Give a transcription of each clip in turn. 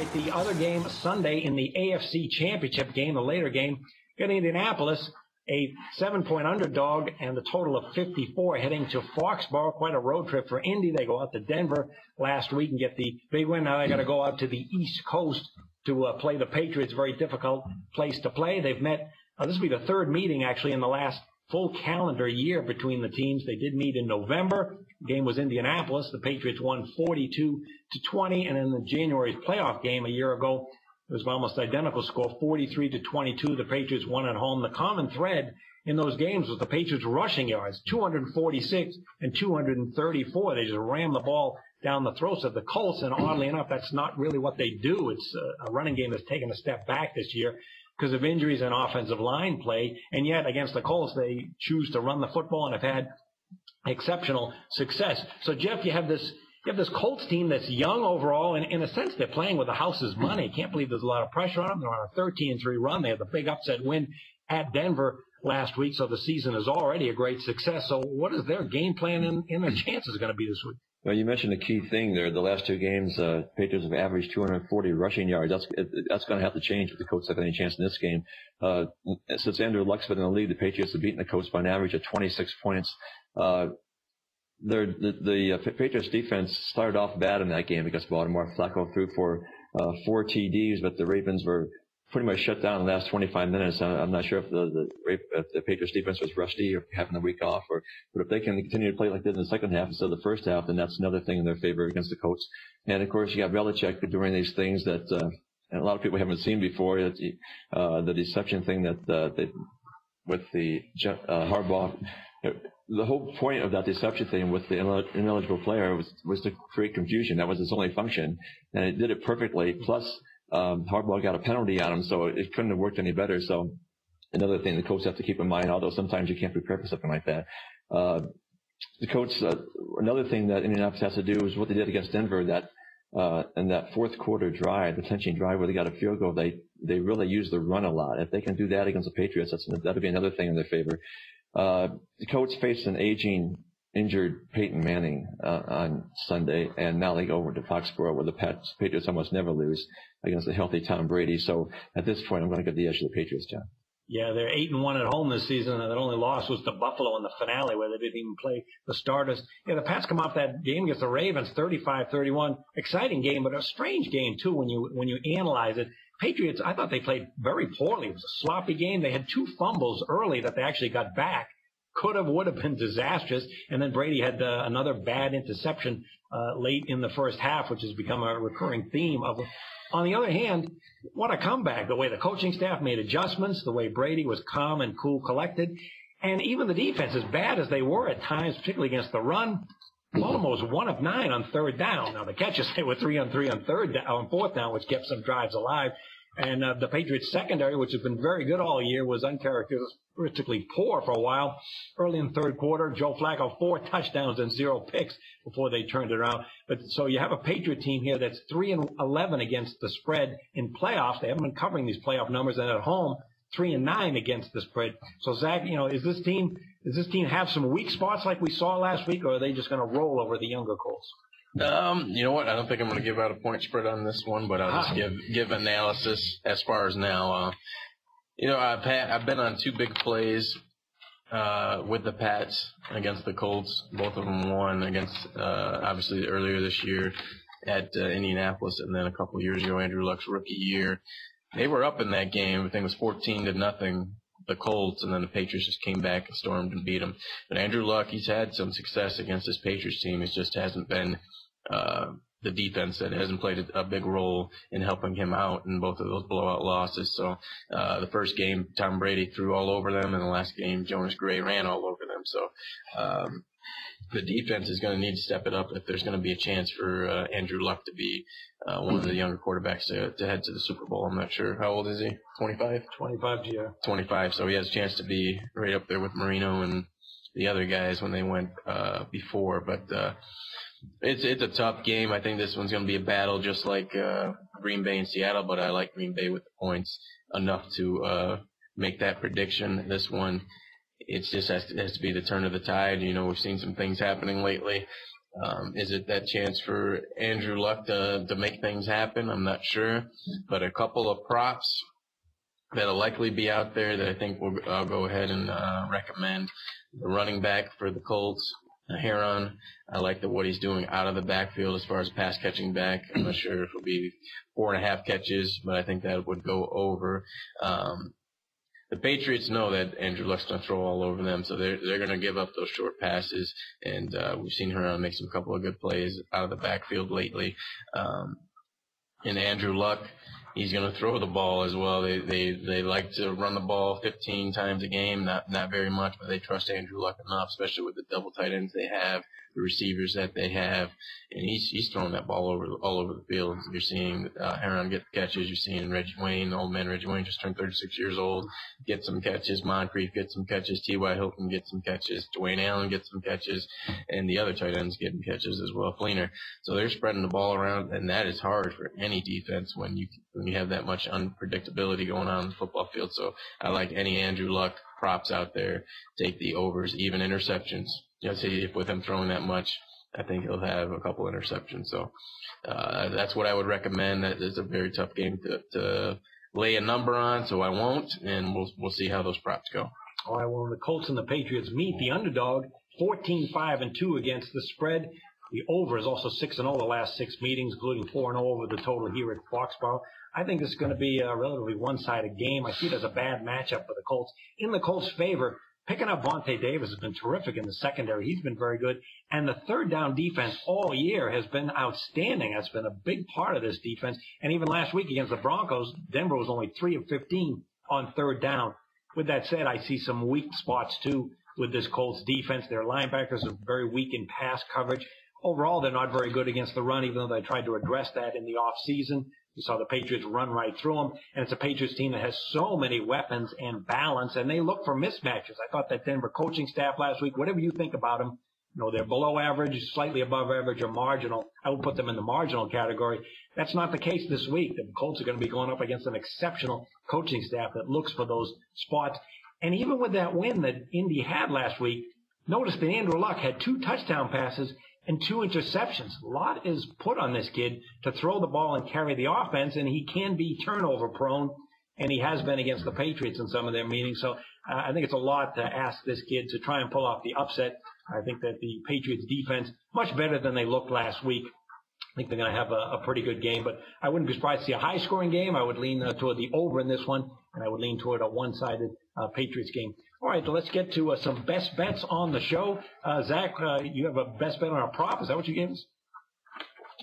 right, the other game Sunday in the AFC Championship game, the later game, got Indianapolis, a 7-point underdog, and the total of 54 heading to Foxborough. Quite a road trip for Indy. They go out to Denver last week and get the big win. Now they got to go out to the East Coast to play the Patriots. Very difficult place to play. They've met. This will be the third meeting actually in the last full calendar year between the teams. They did meet in November. The game was Indianapolis. The Patriots won 42-20, and in the January's playoff game a year ago, it was almost identical score, 43-22. The Patriots won at home. The common thread in those games was the Patriots' rushing yards, 246 and 234. They just rammed the ball down the throats of the Colts, and oddly enough, that's not really what they do. It's a running game that's taken a step back this year because of injuries and offensive line play, and yet against the Colts, they choose to run the football and have had exceptional success. So, Jeff, you have this Colts team that's young overall, and in a sense, they're playing with the house's money. Can't believe there's a lot of pressure on them. They're on a 13-3 run. They had the big upset win at Denver last week, so the season is already a great success. So what is their game plan and their chances going to be this week? Well, you mentioned a key thing there. The last two games, Patriots have averaged 240 rushing yards. That's going to have to change if the Colts have any chance in this game. Since Andrew Luck's been in the league, the Patriots have beaten the Colts by an average of 26 points. The Patriots defense started off bad in that game against Baltimore. Flacco threw for 4 TDs, but the Ravens were pretty much shut down in the last 25 minutes. I'm not sure if the Patriots defense was rusty or having the week off, but if they can continue to play like they did in the second half instead of the first half, then that's another thing in their favor against the Colts. And of course, you got Belichick doing these things that and a lot of people haven't seen before. The deception thing that with the Harbaugh. The whole point of that deception thing with the ineligible player was to create confusion. That was its only function, and it did it perfectly. Plus, Harbaugh got a penalty on him, so it couldn't have worked any better. So another thing the coach have to keep in mind, although sometimes you can't prepare for something like that. The coach, another thing that Indianapolis has to do is what they did against Denver. That in that fourth quarter drive, the clinching drive where they got a field goal, they really used the run a lot. If they can do that against the Patriots, that'll be another thing in their favor. The Colts faced an aging, injured Peyton Manning on Sunday, and now they go over to Foxborough, where the Patriots almost never lose against a healthy Tom Brady. So at this point, I'm going to give the edge to the Patriots, John. Yeah, they're 8-1 at home this season, and their only loss was to Buffalo in the finale, where they didn't even play the starters. Yeah, the Pats come off that game against the Ravens, 35-31. Exciting game, but a strange game too when you analyze it. Patriots, I thought they played very poorly. It was a sloppy game. They had 2 fumbles early that they actually got back. Could have, would have been disastrous. And then Brady had another bad interception late in the first half, which has become a recurring theme of. On the other hand, what a comeback. The way the coaching staff made adjustments, the way Brady was calm and cool, collected. And even the defense, as bad as they were at times, particularly against the run, Baltimore was 1 of 9 on third down. Now, the catches, they were 3 on 3 on fourth down, which kept some drives alive. And the Patriots secondary, which has been very good all year, was uncharacteristically poor for a while. Early in the third quarter, Joe Flacco, 4 touchdowns and 0 picks before they turned it around. But so you have a Patriot team here that's 3-11 against the spread in playoffs. They haven't been covering these playoff numbers, and at home, 3-9 against the spread. So Zach, does this team have some weak spots like we saw last week, or are they just going to roll over the younger Colts? You know what? I don't think I'm going to give out a point spread on this one, but I'll just give analysis as far as now. I've been on 2 big plays with the Pats against the Colts. Both of them won against obviously earlier this year at Indianapolis, and then a couple years ago, Andrew Luck's rookie year. They were up in that game. I think it was 14-0. The Colts, and then the Patriots just came back and stormed and beat them. But Andrew Luck, he's had some success against this Patriots team. It just hasn't been the defense that hasn't played a big role in helping him out in both of those blowout losses. So the first game, Tom Brady threw all over them, and the last game, Jonas Gray ran all over them. So the defense is going to need to step it up if there's going to be a chance for Andrew Luck to be one of the younger quarterbacks to head to the Super Bowl. I'm not sure. How old is he? 25? 25, yeah. 25, so he has a chance to be right up there with Marino and the other guys when they went before. But it's a tough game. I think this one's going to be a battle just like Green Bay and Seattle, but I like Green Bay with the points enough to make that prediction. This one, it just has to be the turn of the tide. We've seen some things happening lately. Is it that chance for Andrew Luck to make things happen? I'm not sure. But a couple of props that'll likely be out there that I think I'll go ahead and recommend. The running back for the Colts, Heron. I like what he's doing out of the backfield as far as pass catching back. I'm not sure if it'll be 4.5 catches, but I think that would go over. The Patriots know that Andrew Luck's going to throw all over them, so they're going to give up those short passes. And we've seen Heron make some couple of good plays out of the backfield lately. And Andrew Luck, he's going to throw the ball as well. They like to run the ball 15 times a game, not very much, but they trust Andrew Luck enough, especially with the double tight ends they have, the receivers that they have, and he's throwing that ball all over the field. You're seeing Heron get the catches. You're seeing Reggie Wayne, old man Reggie Wayne, just turned 36 years old, get some catches. Moncrief get some catches. T.Y. Hilton get some catches. Dwayne Allen gets some catches, and the other tight ends getting catches as well, Fleener. So they're spreading the ball around, and that is hard for any defense when you have that much unpredictability going on in the football field. So I like any Andrew Luck props out there. Take the overs, even interceptions. See, if with him throwing that much, I think he'll have a couple interceptions. So that's what I would recommend. That is a very tough game to lay a number on, so I won't, and we'll see how those props go. All right, well, when the Colts and the Patriots meet, the underdog 14-5-2 against the spread. The over is also 6-0 the last 6 meetings, including 4-0 over the total here at Foxborough. I think this is going to be a relatively one-sided game. I see it as a bad matchup for the Colts. In the Colts' favor, picking up Vontae Davis has been terrific in the secondary. He's been very good. And the third down defense all year has been outstanding. That's been a big part of this defense. And even last week against the Broncos, Denver was only 3 of 15 on third down. With that said, I see some weak spots, too, with this Colts defense. Their linebackers are very weak in pass coverage. Overall, they're not very good against the run, even though they tried to address that in the offseason. You saw the Patriots run right through them, and it's a Patriots team that has so many weapons and balance, and they look for mismatches. I thought that Denver coaching staff last week, whatever you think about them, they're below average, slightly above average, or marginal. I would put them in the marginal category. That's not the case this week. The Colts are going to be going up against an exceptional coaching staff that looks for those spots. And even with that win that Indy had last week, notice that Andrew Luck had 2 touchdown passes and 2 interceptions. A lot is put on this kid to throw the ball and carry the offense, and he can be turnover prone, and he has been against the Patriots in some of their meetings. So I think it's a lot to ask this kid to try and pull off the upset. I think that the Patriots defense, much better than they looked last week. I think they're going to have a pretty good game, but I wouldn't be surprised to see a high-scoring game. I would lean toward the over in this one, and I would lean toward a one-sided Patriots game. All right, so let's get to some best bets on the show. Zach, you have a best bet on a prop. Is that what you gave us?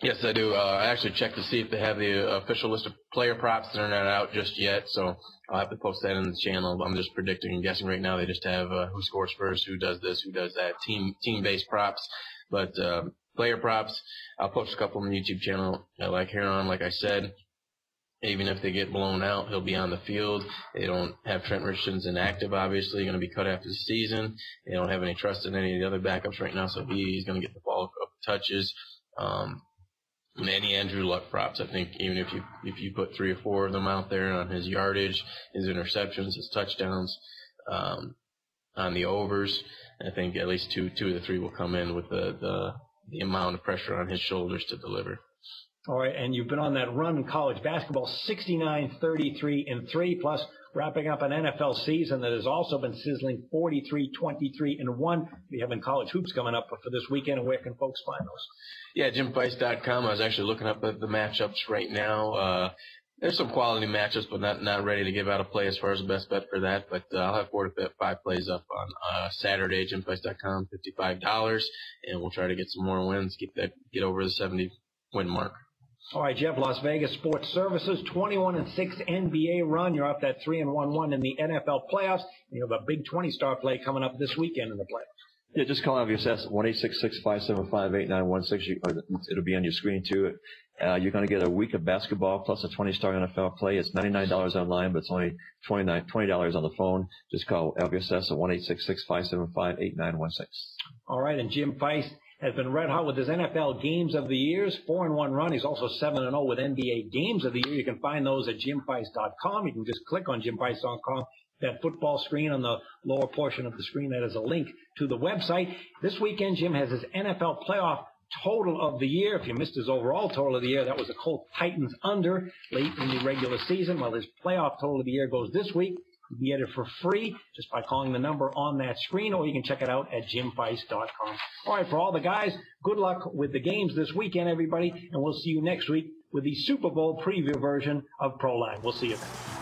Yes, I do. I actually checked to see if they have the official list of player props. They're not out just yet, so I'll have to post that in the channel. I'm just predicting and guessing right now. They just have who scores first, who does this, who does that, team-based props. But player props, I'll post a couple on the YouTube channel. I like Heron, like I said. Even if they get blown out, he'll be on the field. They don't have Trent Richardson inactive, obviously. Going to be cut after the season. They don't have any trust in any of the other backups right now, so he's going to get the ball a couple touches. And any Andrew Luck props, I think even if you put 3 or 4 of them out there on his yardage, his interceptions, his touchdowns, on the overs, I think at least two of the 3 will come in with the amount of pressure on his shoulders to deliver. All right, and you've been on that run in college basketball, 69-33-3, plus wrapping up an NFL season that has also been sizzling, 43-23-1. We have in college hoops coming up for this weekend, and where can folks find those? Yeah, JimFice.com. I was actually looking up at the matchups right now. There's some quality matchups, but not ready to give out a play as far as the best bet for that. But I'll have 4 to 5 plays up on Saturday, JimFice.com, $55, and we'll try to get some more wins, get over the 70 win mark. All right, Jeff, Las Vegas Sports Services, 21-6 NBA run. You're up that 3-1-1 in the NFL playoffs. And you have a big 20-star play coming up this weekend in the playoffs. Yeah, just call LVSS 1-866-575-8916. It'll be on your screen too. You're going to get a week of basketball plus a 20-star NFL play. It's $99 online, but it's only $20 on the phone. Just call LVSS at 1-866-575-8916. All right, and Jim Feist has been red hot with his NFL Games of the Years, 4-1 run. He's also 7-0 with NBA Games of the Year. You can find those at JimFeist.com. You can just click on JimFeist.com. That football screen on the lower portion of the screen, that is a link to the website. This weekend, Jim has his NFL playoff total of the year. If you missed his overall total of the year, that was the Colts Titans under late in the regular season. Well, his playoff total of the year goes this week. You can get it for free just by calling the number on that screen, or you can check it out at jimfice.com. All right, for all the guys, good luck with the games this weekend, everybody, and we'll see you next week with the Super Bowl preview version of Proline. We'll see you then.